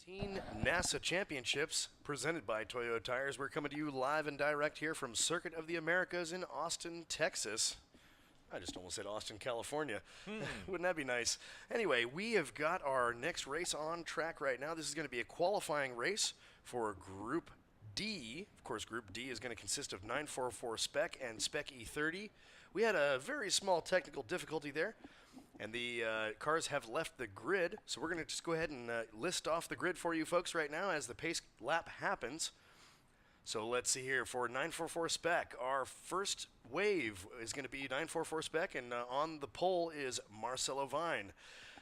2019 NASA Championships presented by Toyo Tires. We're coming to you live and direct here from Circuit of the Americas in Austin, Texas. I just almost said Austin, California. Wouldn't that be nice? Anyway, we have got our next race on track right now. This is going to be a qualifying race for Group D. Of course, Group D is going to consist of 944 Spec and Spec E30. We had a very small technical difficulty there, and the cars have left the grid. So we're going to just go ahead and list off the grid for you folks right now as the pace lap happens. So let's see here. For 944 Spec, our first wave is going to be 944 Spec, and on the pole is Marcelo Vine.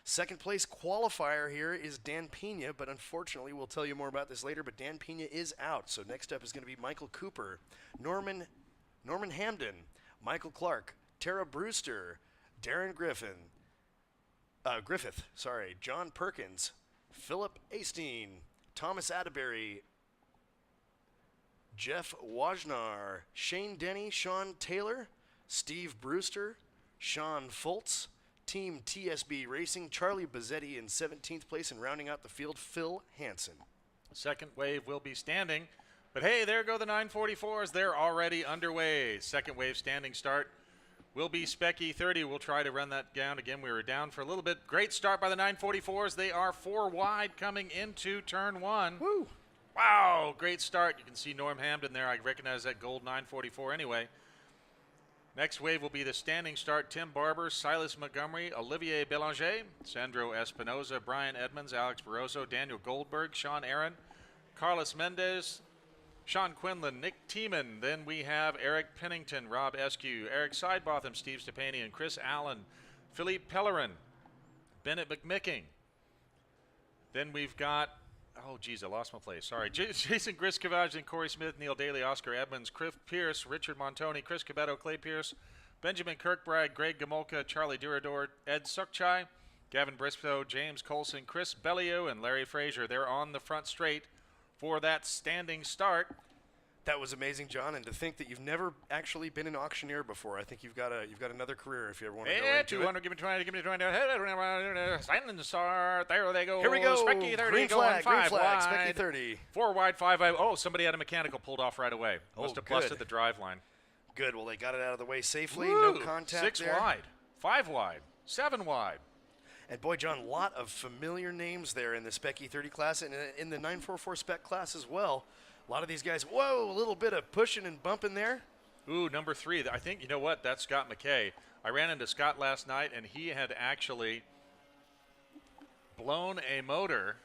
Second place qualifier here is Dan Pena, but unfortunately, we'll tell you more about this later, but Dan Pena is out. So next up is going to be Michael Cooper, Norman Hamden, Michael Clark, Tara Brewster, Darren Griffith, John Perkins, Philip Asteen, Thomas Atterbury, Jeff Wajnar, Shane Denny, Sean Taylor, Steve Brewster, Sean Fultz, Team TSB Racing, Charlie Bazzetti in 17th place, and rounding out the field, Phil Hansen. Second wave will be standing, but hey, there go the 944s. They're already underway. Second wave standing start will be Spec E30. We'll try to run that down again. We were down for a little bit. Great start by the 944s. They are 4 wide coming into turn 1. Woo! Wow, great start. You can see Norm Hamden there. I recognize that gold 944 anyway. Next wave will be the standing start. Tim Barber, Silas Montgomery, Olivier Belanger, Sandro Espinoza, Brian Edmonds, Alex Barroso, Daniel Goldberg, Sean Aaron, Carlos Mendez, Sean Quinlan, Nick Tiemann. Then we have Eric Pennington, Rob Eskew, Eric Sidebotham, Steve Stepanian, Chris Allen, Philippe Pellerin, Bennett McMicking. Then we've got, oh, geez, I lost my place. Sorry. Jason Griscavage, Corey Smith, Neil Daly, Oscar Edmonds, Cliff Pierce, Richard Montoni, Chris Cabetto, Clay Pierce, Benjamin Kirkbride, Greg Gamolka, Charlie Durador, Ed Sukchai, Gavin Bristow, James Colson, Chris Bellio, and Larry Frazier. They're on the front straight for that standing start. That was amazing, John, and to think that you've never actually been an auctioneer before. I think you've got another career if you ever want to go into 200, give me 20, give me 20. Standing start. There they go. Here we go. Spec E30 green going flag, 5 green flag, wide. Spec E30. 4 wide, 5 wide. Oh, somebody had a mechanical pulled off right away. Must have busted good. the drive line. Good. Well, they got it out of the way safely. Woo. No contact 6 there. wide, 5 wide, 7 wide. And boy, John, a lot of familiar names there in the Spec E30 class and in the 944 Spec class as well. A lot of these guys, whoa, a little bit of pushing and bumping there. Ooh, number 3. I think, you know what, that's Scott McKay. I ran into Scott last night, and he had actually blown a motor,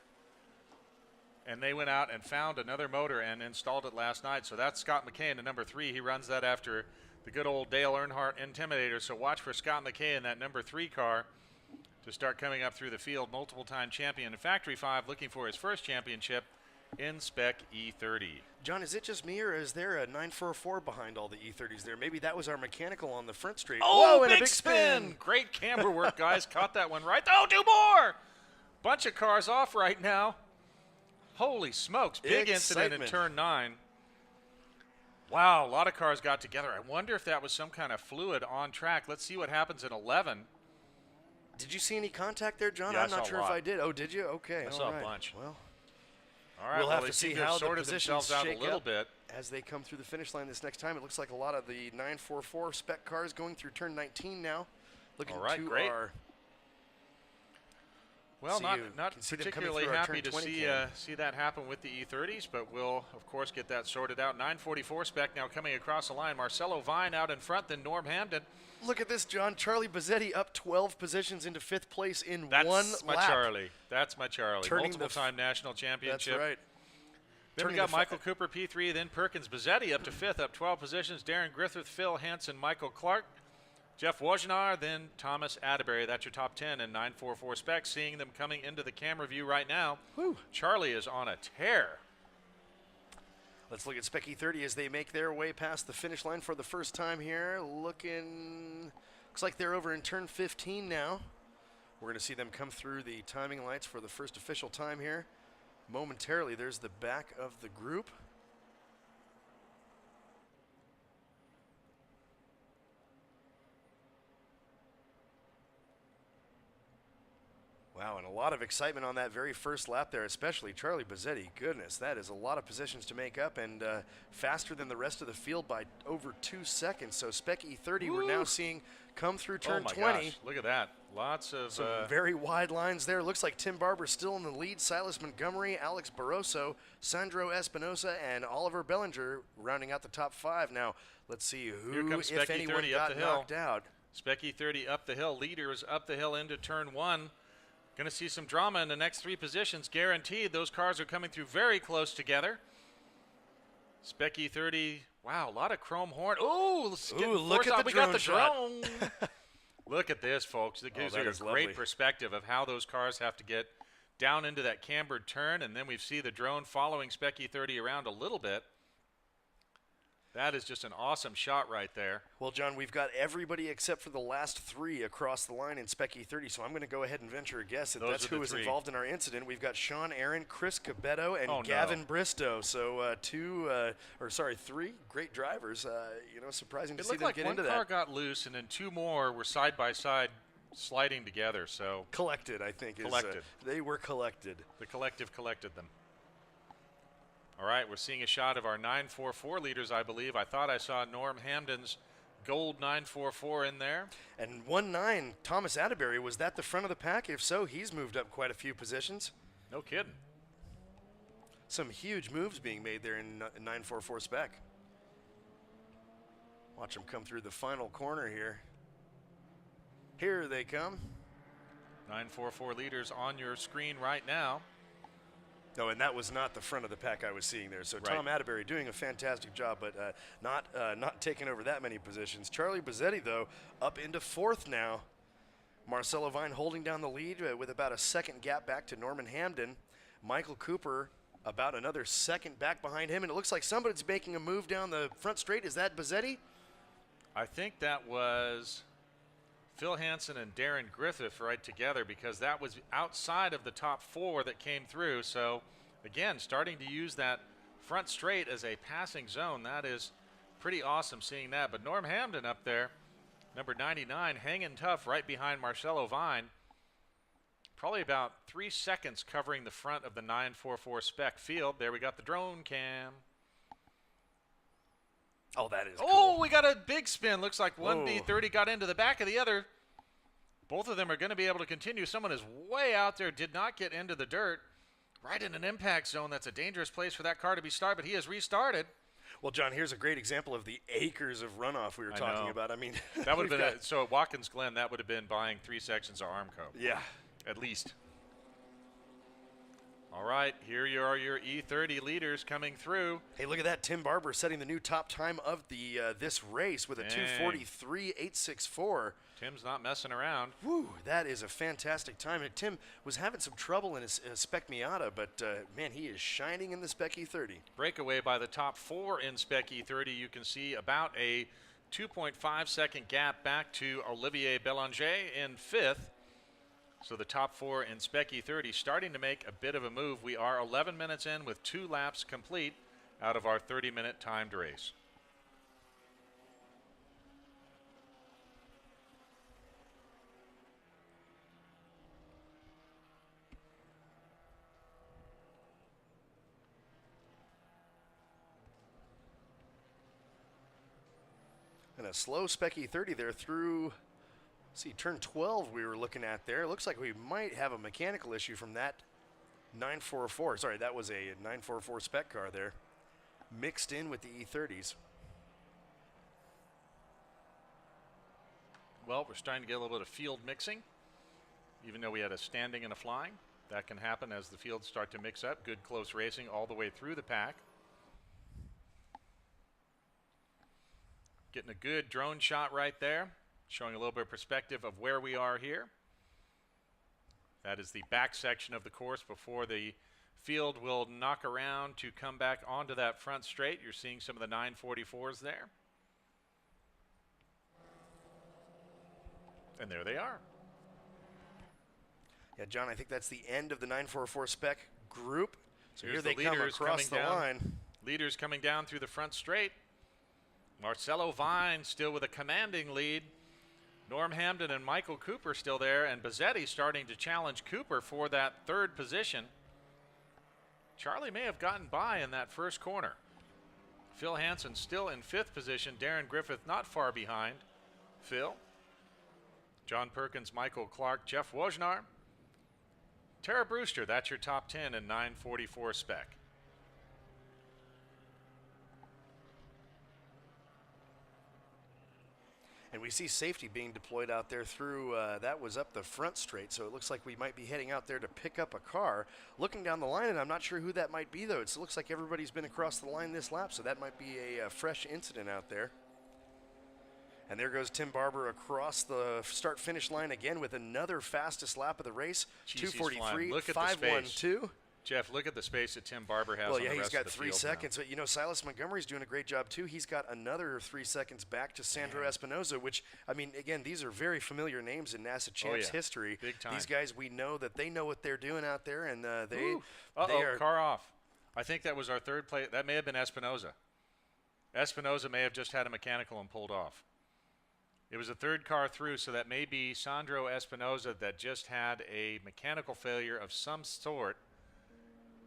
and they went out and found another motor and installed it last night. So that's Scott McKay in the number 3. He runs that after the good old Dale Earnhardt Intimidator. So watch for Scott McKay in that number 3 car to start coming up through the field. Multiple-time champion in Factory 5, looking for his first championship in Spec E30. John, is it just me, or is there a 944 behind all the E30s there? Maybe that was our mechanical on the front straight. Oh, whoa, and big a big spin. Great camber work, guys. Caught that one right. Oh, 2 more. Bunch of cars off right now. Holy smokes. Big incident in turn 9. Wow, a lot of cars got together. I wonder if that was some kind of fluid on track. Let's see what happens in 11. Did you see any contact there, John? Yeah, I'm not sure if I did. Oh, did you? Okay. I saw a bunch. Well, all right, we'll have they to see seem to how have the sorted positions themselves out shake a little up bit. as they come through the finish line this next time. It looks like a lot of the 944 Spec cars going through turn 19 now. Looking All right, to great. our Well, not see them coming particularly through our happy turn to 20 see that happen with the E30s, but we'll, of course, get that sorted out. 944 Spec now coming across the line. Marcelo Vine out in front, then Norm Hamden. Look at this, John. Charlie Bazzetti up 12 positions into 5th place in That's one my lap. Charlie. That's my Charlie. Turning Multiple-time national championship. That's right. Then we got Michael Cooper, P3, then Perkins Bazzetti up to 5th, up 12 positions. Darren Griffith, Phil Hansen, Michael Clark, Jeff Wojnar, then Thomas Atterbury. That's your top 10 in 944 Spec. Seeing them coming into the camera view right now. Whew. Charlie is on a tear. Let's look at Spec E30 as they make their way past the finish line for the first time here. Looks like they're over in turn 15 now. We're going to see them come through the timing lights for the first official time here. Momentarily, there's the back of the group. Wow, and a lot of excitement on that very first lap there, especially Charlie Bazzetti. Goodness, that is a lot of positions to make up, and faster than the rest of the field by over 2 seconds. So Spec E30 we're now seeing come through turn 20. Gosh, look at that. Lots of some very wide lines there. Looks like Tim Barber still in the lead. Silas Montgomery, Alex Barroso, Sandro Espinosa, and Oliver Bellinger rounding out the top 5. Now, let's see who, if anyone, got knocked out. Spec E30 up the hill. Leaders up the hill into turn 1. Going to see some drama in the next 3 positions, guaranteed. Those cars are coming through very close together. Spec E30, wow, a lot of chrome horn. Ooh, look at the we drone got the shot. drone. Look at this, folks. It gives you a great perspective of how those cars have to get down into that cambered turn, and then we see the drone following Spec E30 around a little bit. That is just an awesome shot right there. Well, John, we've got everybody except for the last 3 across the line in Spec E30, so I'm going to go ahead and venture a guess that that's who was involved in our incident. We've got Sean Aaron, Chris Cabetto, and Gavin Bristow. So 3 great drivers. Surprising to see them get into that. It looked like one car got loose, and then 2 more were side by side sliding together. So collected, I think. They were collected. The collective collected them. All right, we're seeing a shot of our 944 leaders, I believe. I thought I saw Norm Hamden's gold 944 in there. And 1-9, Thomas Atterbury, was that the front of the pack? If so, he's moved up quite a few positions. No kidding. Some huge moves being made there in 944 Spec. Watch them come through the final corner here. Here they come. 944 leaders on your screen right now. No, and that was not the front of the pack I was seeing there. So right. Tom Atterbury doing a fantastic job, but not taking over that many positions. Charlie Bazzetti, though, up into 4th now. Marcelo Vine holding down the lead with about a second gap back to Norman Hamden. Michael Cooper about another second back behind him, and it looks like somebody's making a move down the front straight. Is that Bazzetti? I think that was Phil Hansen and Darren Griffith right together, because that was outside of the top 4 that came through. So again, starting to use that front straight as a passing zone. That is pretty awesome seeing that. But Norm Hamden up there, number 99, hanging tough right behind Marcelo Vine. Probably about 3 seconds covering the front of the 944 Spec field. There we got the drone cam. Oh, that is cool. We got a big spin. Looks like one B30 got into the back of the other. Both of them are going to be able to continue. Someone is way out there, did not get into the dirt. Right in an impact zone. That's a dangerous place for that car to be started, but he has restarted. Well, John, here's a great example of the acres of runoff we were talking about. I mean, that would have been so at Watkins Glen, that would have been buying 3 sections of Armco. Yeah. At least. All right, here you are, your E30 leaders coming through. Hey, look at that. Tim Barber setting the new top time of the this race with a 2:43.864. Tim's not messing around. Woo, that is a fantastic time. And Tim was having some trouble in his Spec Miata, but, man, he is shining in the Spec E30. Breakaway by the top 4 in Spec E30. You can see about a 2.5-second gap back to Olivier Belanger in 5th. So the top 4 in Spec E30 starting to make a bit of a move. We are 11 minutes in with 2 laps complete out of our 30-minute timed race. And a slow Spec E30 there through, see, turn 12 we were looking at there. Looks like we might have a mechanical issue from that 944. Sorry, that was a 944 Spec car there, mixed in with the E30s. Well, we're starting to get a little bit of field mixing, even though we had a standing and a flying. That can happen as the fields start to mix up. Good close racing all the way through the pack. Getting a good drone shot right there, showing a little bit of perspective of where we are here. That is the back section of the course before the field will knock around to come back onto that front straight. You're seeing some of the 944s there. And there they are. Yeah, John, I think that's the end of the 944 Spec group. So Here's here they come across the line. Leaders coming down through the front straight. Marcelo Vine still with a commanding lead. Norm Hamden and Michael Cooper still there, and Bazzetti starting to challenge Cooper for that third position. Charlie may have gotten by in that first corner. Phil Hansen still in 5th position. Darren Griffith not far behind Phil. John Perkins, Michael Clark, Jeff Wojnar. Tara Brewster, that's your top 10 in 944 spec. And we see safety being deployed out there through, that was up the front straight, so it looks like we might be heading out there to pick up a car. Looking down the line, and I'm not sure who that might be, though. It looks like everybody's been across the line this lap, so that might be a fresh incident out there. And there goes Tim Barber across the start-finish line again with another fastest lap of the race, 2:43, 5:12. Jeff, look at the space that Tim Barber has. Well, on yeah, the he's rest got of the 3 field seconds. now. But, you know, Silas Montgomery's doing a great job, too. He's got another 3 seconds back to Sandro Espinosa, which, I mean, again, these are very familiar names in NASA Champs history. Big time. These guys, we know that they know what they're doing out there, and they are. Car off. I think that was our third play. That may have been Espinosa. Espinosa may have just had a mechanical and pulled off. It was a third car through, so that may be Sandro Espinosa that just had a mechanical failure of some sort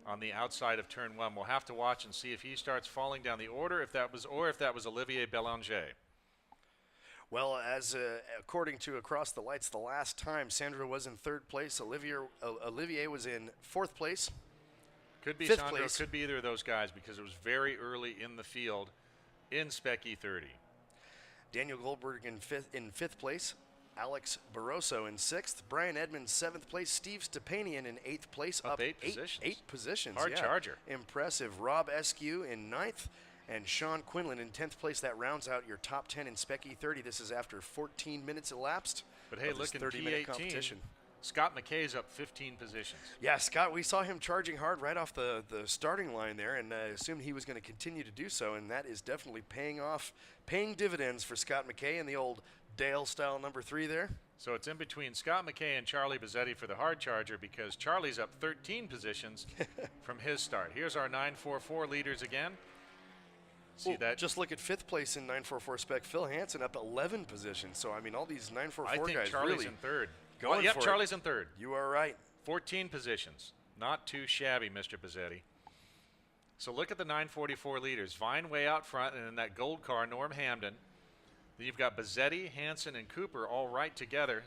on the outside of turn 1. We'll have to watch and see if he starts falling down the order, if that was Olivier Belanger. Well, as according to Across the Lights, the last time Sandro was in 3rd place, Olivier was in 4th place. Could be 5th Sandro, place. could be either of those guys because it was very early in the field in Spec E30. Daniel Goldberg in fifth place. Alex Barroso in 6th. Brian Edmonds 7th place. Steve Stepanian in 8th place. Up 8 positions. 8 positions. Hard charger. Impressive. Rob Eskew in 9th. And Sean Quinlan in 10th place. That rounds out your top 10 in Spec E30. This is after 14 minutes elapsed. But hey, look in P18. Scott McKay's up 15 positions. Yeah, Scott, we saw him charging hard right off the starting line there, and assumed he was going to continue to do so, and that is definitely paying dividends for Scott McKay and the old Dale-style number 3 there. So it's in between Scott McKay and Charlie Bazzetti for the hard charger because Charlie's up 13 positions from his start. Here's our 944 leaders again. See that? Just look at 5th place in 944 spec. Phil Hansen up 11 positions. So, I mean, all these 944 I think guys Charlie's really in 3rd. going yep, for Charlie's it. in 3rd. You are right. 14 positions. Not too shabby, Mr. Bazzetti. So look at the 944 leaders. Vine way out front, and in that gold car, Norm Hamden. Then you've got Bazzetti, Hansen, and Cooper all right together.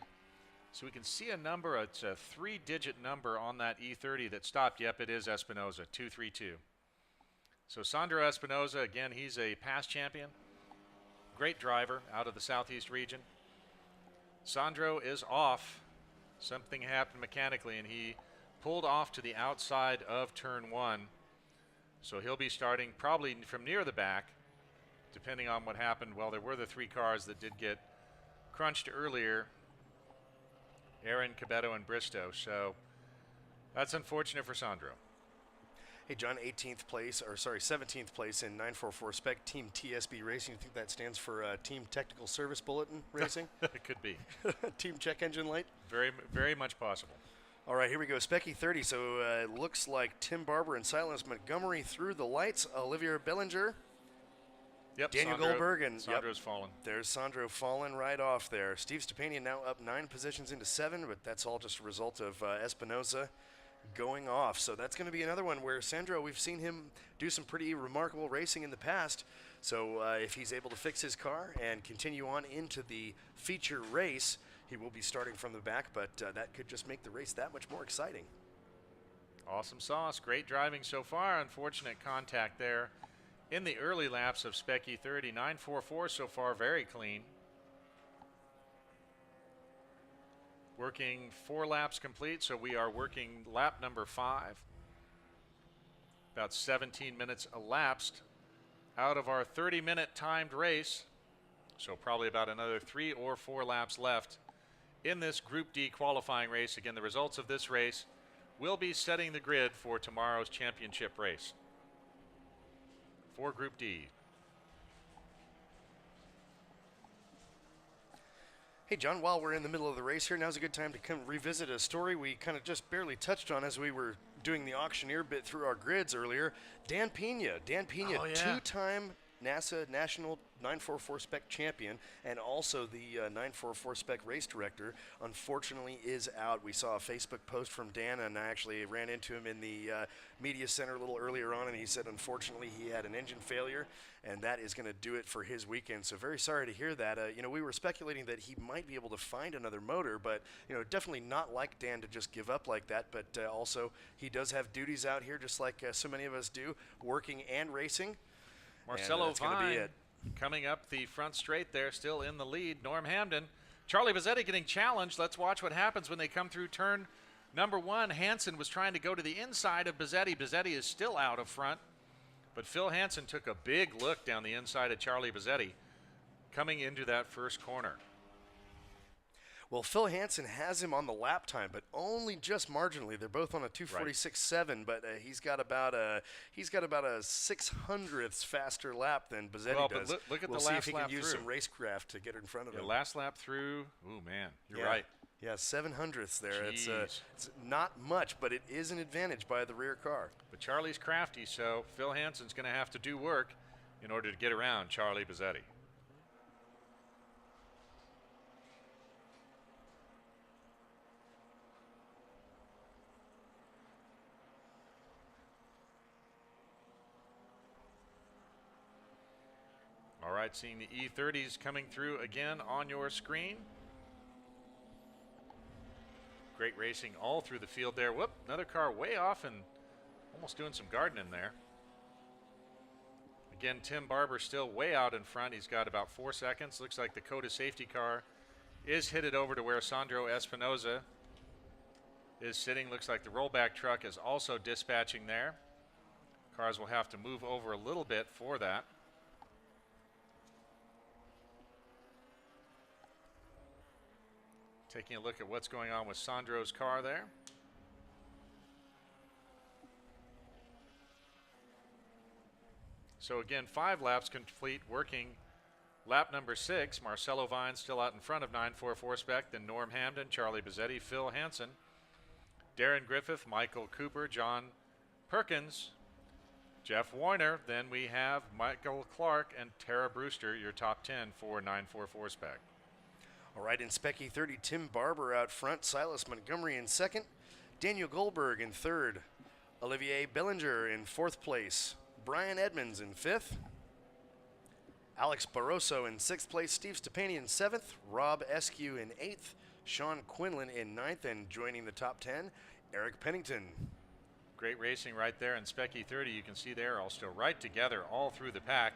So we can see a number, it's a 3-digit number on that E30 that stopped. Yep, it is Espinosa, 232. So Sandro Espinosa, again, he's a past champion. Great driver out of the Southeast region. Sandro is off. Something happened mechanically, and he pulled off to the outside of turn 1. So he'll be starting probably from near the back, depending on what happened. Well, there were the 3 cars that did get crunched earlier, Aaron, Cabetto, and Bristow. So that's unfortunate for Sandro. Hey, John, 17th place in 944 spec Team TSB Racing. You think that stands for Team Technical Service Bulletin Racing? It could be. Team Check Engine Light? Very, very much possible. All right, here we go. Spec E30. So it looks like Tim Barber and Silas Montgomery through the lights. Olivier Bellinger. Yep, Daniel Goldberg. And Sandro's fallen. There's Sandro falling right off there. Steve Stepanian now up 9 positions into 7, but that's all just a result of Espinosa going off. So that's going to be another one where Sandro, we've seen him do some pretty remarkable racing in the past. So if he's able to fix his car and continue on into the feature race, he will be starting from the back, but that could just make the race that much more exciting. Awesome sauce. Great driving so far. Unfortunate contact there in the early laps of Spec E30. 944 so far, very clean. Working 4 laps complete, so we are working lap number 5. About 17 minutes elapsed out of our 30-minute timed race. So probably about another 3 or 4 laps left in this Group D qualifying race. Again, the results of this race will be setting the grid for tomorrow's championship race for Group D. Hey, John, while we're in the middle of the race here, now's a good time to come revisit a story we kind of just barely touched on as we were doing the auctioneer bit through our grids earlier. Dan Pena, Oh, yeah. 2-time NASA National 944 Spec champion and also the 944 Spec race director, unfortunately is out. We saw a Facebook post from Dan, and I actually ran into him in the media center a little earlier on, and he said unfortunately he had an engine failure, and that is going to do it for his weekend. So very sorry to hear that. We were speculating that he might be able to find another motor, but definitely not like Dan to just give up like that. But also he does have duties out here, just like so many of us do, working and racing. Marcelo Vine coming up the front straight there, still in the lead. Norm Hamden. Charlie Bazzetti getting challenged. Let's watch what happens when they come through turn number 1. Hansen was trying to go to the inside of Bazzetti. Bazzetti is still out of front, but Phil Hansen took a big look down the inside of Charlie Bazzetti coming into that first corner. Well, Phil Hansen has him on the lap time, but only just marginally. They're both on a 2:46.7, but he's got about a 600th faster lap than Bazzetti does. Look at we'll the see last if he lap can use through. some racecraft to get in front of him. Last lap through. Ooh, man, you're right. Yeah, 700ths there. It's not much, but it is an advantage by the rear car. But Charlie's crafty, so Phil Hansen's going to have to do work in order to get around Charlie Bazzetti. All right, seeing the E30s coming through again on your screen. Great racing all through the field there. Whoop, another car way off and almost doing some gardening there. Again, Tim Barber still way out in front. He's got about 4 seconds. Looks like the Coda safety car is headed over to where Sandro Espinoza is sitting. Looks like the rollback truck is also dispatching there. Cars will have to move over a little bit for that. Taking a look at what's going on with Sandro's car there. So again, 5 laps complete, working lap number 6. Marcelo Vine still out in front of 944 Spec, then Norm Hamden, Charlie Bazzetti, Phil Hansen, Darren Griffith, Michael Cooper, John Perkins, Jeff Warner. Then we have Michael Clark and Tara Brewster, your top 10 for 944 Spec. All right, in Spec E30, Tim Barber out front, Silas Montgomery in second, Daniel Goldberg in third, Olivier Bellinger in fourth place, Brian Edmonds in fifth, Alex Barroso in sixth place, Steve Stepani in seventh, Rob Eskew in eighth, Sean Quinlan in ninth, and joining the top 10, Eric Pennington. Great racing right there in Spec E30. You can see they're all still right together all through the pack.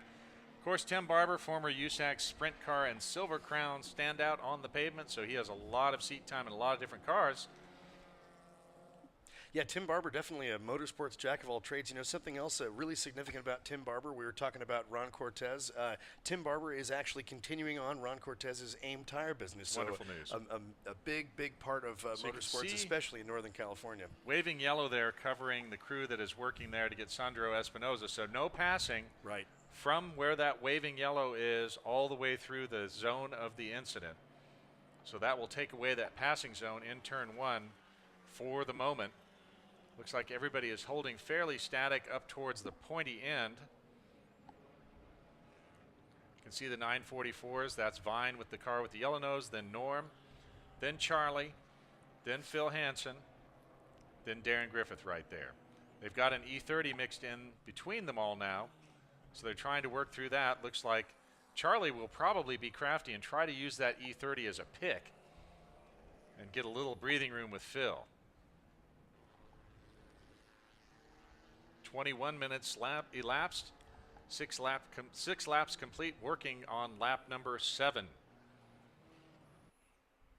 Of course, Tim Barber, former USAC Sprint Car and Silver Crown standout on the pavement, so he has a lot of seat time in a lot of different cars. Yeah, Tim Barber, definitely a motorsports jack of all trades. Something else really significant about Tim Barber, we were talking about Ron Cortez. Tim Barber is actually continuing on Ron Cortez's AIM tire business. Wonderful so news. A big part of So motorsports, especially in Northern California. Waving yellow there, covering the crew that is working there to get Sandro Espinoza. So no passing. Right. From where that waving yellow is all the way through the zone of the incident. So that will take away that passing zone in turn 1 for the moment. Looks like everybody is holding fairly static up towards the pointy end. You can see the 944s. That's Vine with the car with the yellow nose, then Norm, then Charlie, then Phil Hansen, then Darren Griffith right there. They've got an E30 mixed in between them all now, so they're trying to work through that. Looks like Charlie will probably be crafty and try to use that E30 as a pick and get a little breathing room with Phil. 21 minutes elapsed, 6 laps complete, working on lap number 7.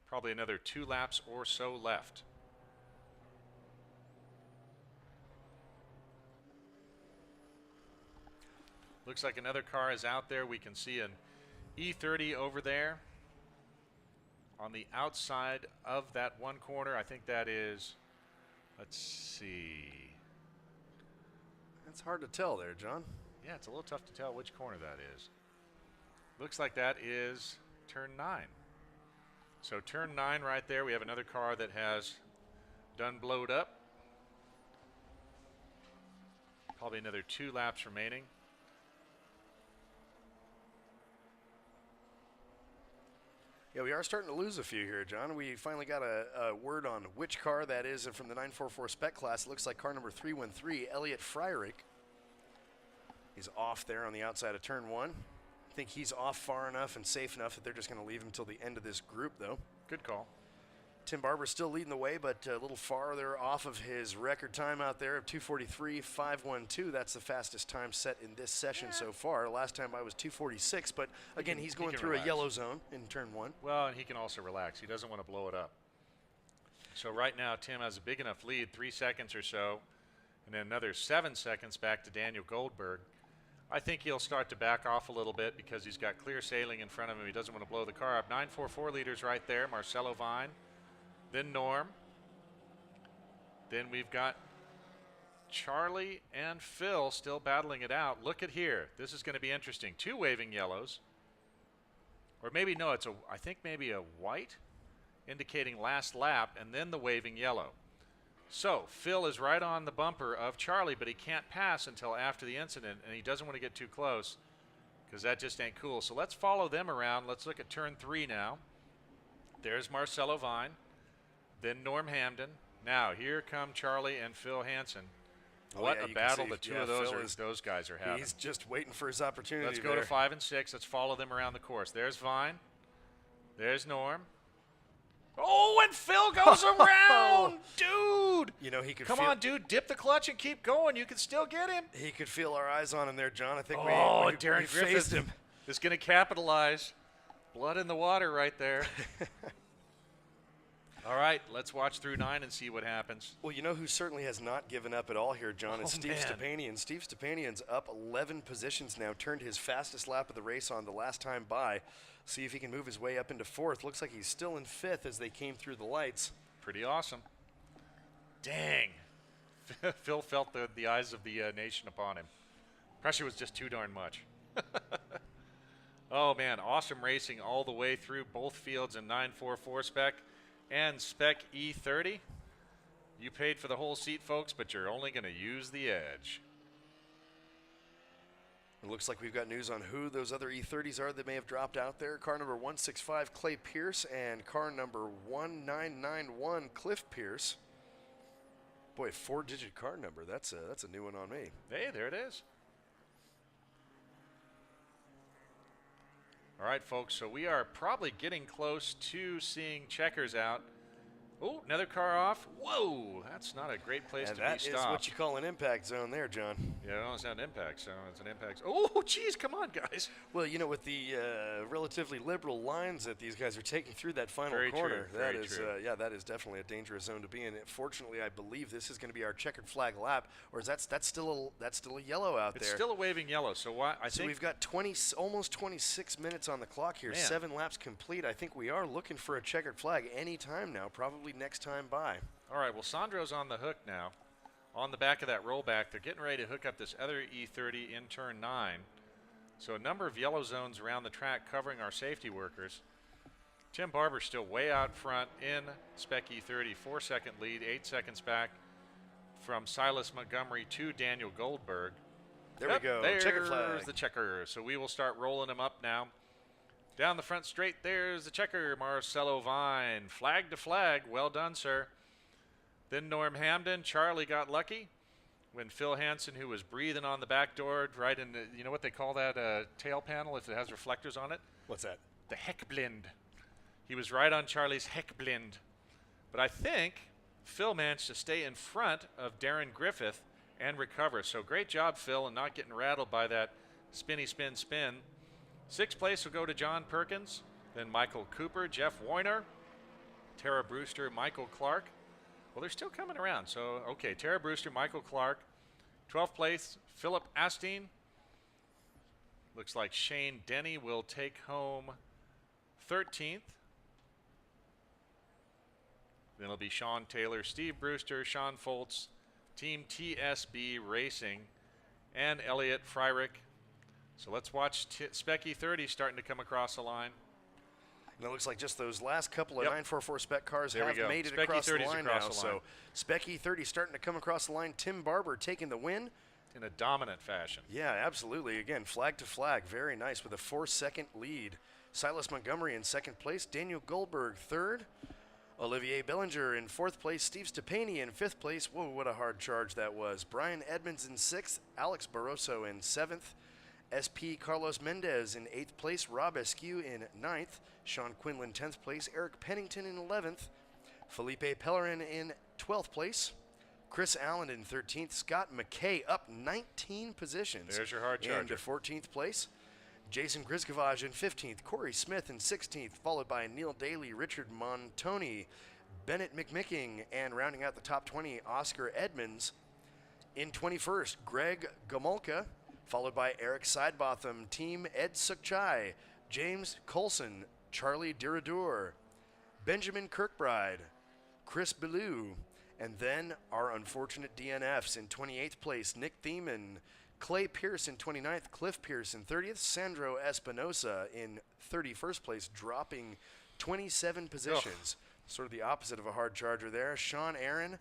Probably another 2 laps or so left. Looks like another car is out there. We can see an E30 over there on the outside of that one corner. I think that is, let's see. It's hard to tell there, John. Yeah, it's a little tough to tell which corner that is. Looks like that is turn 9. So turn 9 right there. We have another car that has done blowed up. Probably another 2 laps remaining. Yeah, we are starting to lose a few here, John. We finally got a word on which car that is, and from the 944 Spec class, it looks like car number 313, Elliot Freierich. He's off there on the outside of turn 1. I think he's off far enough and safe enough that they're just going to leave him till the end of this group, though. Good call. Tim Barber's still leading the way, but a little farther off of his record time out there of 2:43.512. That's the fastest time set in this session so far. Last time I was 2:46, but again, he's going through a yellow zone in turn 1. Well, and he can also relax. He doesn't want to blow it up. So right now, Tim has a big enough lead, 3 seconds or so, and then another 7 seconds back to Daniel Goldberg. I think he'll start to back off a little bit because he's got clear sailing in front of him. He doesn't want to blow the car up. 944 leaders right there, Marcelo Vine. Then Norm. Then we've got Charlie and Phil still battling it out. Look at here. This is going to be interesting. 2 waving yellows. Or maybe, no, I think maybe a white indicating last lap, and then the waving yellow. So Phil is right on the bumper of Charlie, but he can't pass until after the incident, and he doesn't want to get too close because that just ain't cool. So let's follow them around. Let's look at turn 3 now. There's Marcelo Vine. Then Norm Hamden. Now, here come Charlie and Phil Hansen. What a battle the two of those guys are having. He's just waiting for his opportunity. Let's go to 5 and 6. Let's follow them around the course. There's Vine. There's Norm. Oh, and Phil goes around. Dude. You know, he could Come on, dude. Dip the clutch and keep going. You can still get him. He could feel our eyes on him there, John. I think Darren we Griffith phased him. Is going to capitalize. Blood in the water right there. All right, let's watch through 9 and see what happens. Well, you know who certainly has not given up at all here, John, is Steve Stepanian. Steve Stepanian's up 11 positions now, turned his fastest lap of the race on the last time by. See if he can move his way up into 4th. Looks like he's still in 5th as they came through the lights. Pretty awesome. Dang. Phil felt the eyes of the nation upon him. Pressure was just too darn much. Oh, man, awesome racing all the way through both fields in 944 Spec and Spec E30. You paid for the whole seat, folks, but you're only going to use the edge. It looks like we've got news on who those other E30s are that may have dropped out there. Car number 165, Clay Pierce, and car number 1991, Cliff Pierce. Boy, 4-digit car number. That's a new one on me. Hey, there it is. All right, folks, so we are probably getting close to seeing checkers out. Oh, another car off. Whoa, that's not a great place to be stopped. That is what you call an impact zone there, John. Yeah, no, it's not an impact zone. It's an impact zone. Oh, geez, come on, guys. Well, you know, with the relatively liberal lines that these guys are taking through that final corner, that is definitely a dangerous zone to be in. Fortunately, I believe this is going to be our checkered flag lap, or is that's still a yellow out there? It's still a waving yellow. So I think we've got almost 26 minutes on the clock here. Man. 7 laps complete. I think we are looking for a checkered flag any time now, probably next time by. All right, well, Sandro's on the hook now. On the back of that rollback, they're getting ready to hook up this other E30 in turn 9. So a number of yellow zones around the track covering our safety workers. Tim Barber's still way out front in Spec E30, 4-second lead, 8 seconds back from Silas Montgomery to Daniel Goldberg. There we go, checkered flag. There's the checker. So we will start rolling him up now. Down the front straight, there's the checker, Marcelo Vine. Flag to flag. Well done, sir. Then Norm Hamden. Charlie got lucky when Phil Hansen, who was breathing on the back door, right in the, you know what they call that tail panel if it has reflectors on it? What's that? The Heckblind. He was right on Charlie's Heckblind. But I think Phil managed to stay in front of Darren Griffith and recover. So great job, Phil, in not getting rattled by that spinny spin spin. 6th place will go to John Perkins, then Michael Cooper, Jeff Weiner, Tara Brewster, Michael Clark. Well, they're still coming around. So, okay, Tara Brewster, Michael Clark. 12th place, Philip Asteen. Looks like Shane Denny will take home 13th. Then it'll be Sean Taylor, Steve Brewster, Sean Foltz, Team TSB Racing, and Elliot Freierich. So let's watch Spec E30 starting to come across the line. And it looks like just those last couple of 944 Spec cars have made it Spec across the E30's line across now. the So line. Spec E30 starting to come across the line. Tim Barber taking the win. In a dominant fashion. Yeah, absolutely. Again, flag to flag. Very nice with a 4-second lead Silas Montgomery in second place, Daniel Goldberg third, Olivier Bellinger in fourth place, Steve Stepani in fifth place. Whoa, what a hard charge that was. Brian Edmonds in sixth, Alex Barroso in seventh, SP Carlos Mendez in eighth place, Rob Eskew in ninth, Sean Quinlan 10th place, Eric Pennington in 11th, Felipe Pellerin in 12th place, Chris Allen in 13th, Scott McKay up 19 positions. There's your hard charger. Into 14th place. Jason Griscovage in 15th, Corey Smith in 16th, followed by Neil Daly, Richard Montoni, Bennett McMicking, and rounding out the top 20, Oscar Edmonds. In 21st, Greg Gomolka, followed by Eric Sidebotham, Team Ed Sukchai, James Colson, Charlie Diradour, Benjamin Kirkbride, Chris Ballou, and then our unfortunate DNFs. In 28th place, Nick Thiemann, Clay Pierce in 29th, Cliff Pierce in 30th, Sandro Espinosa in 31st place, dropping 27 positions. Sort of the opposite of a hard charger there. Sean Aaron,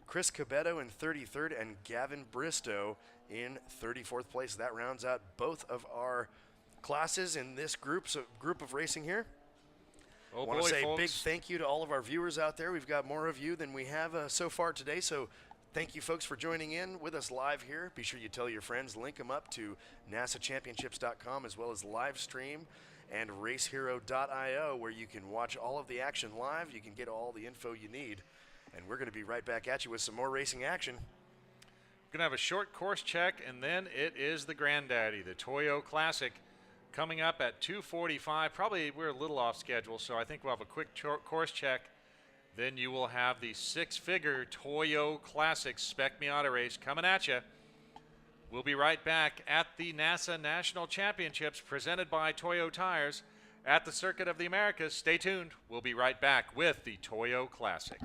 Chris Cabetto in 33rd, and Gavin Bristow in 34th place. That rounds out both of our classes in this group of racing here. Oh, I want to say folks. big thank you to all of our viewers out there. We've got more of you than we have so far today, so thank you, folks, for joining in with us live here. Be sure you tell your friends, link them up to nasachampionships.com as well as live stream and racehero.io, where you can watch all of the action live. You can get all the info you need, and we're going to be right back at you with some more racing action. We're going to have a short course check, and then it is the granddaddy, the Toyo Classic, coming up at 2:45. Probably we're a little off schedule, so I think we'll have a quick course check. Then you will have the six-figure Toyo Classic Spec Miata race coming at you. We'll be right back at the NASA National Championships presented by Toyo Tires at the Circuit of the Americas. Stay tuned. We'll be right back with the Toyo Classic.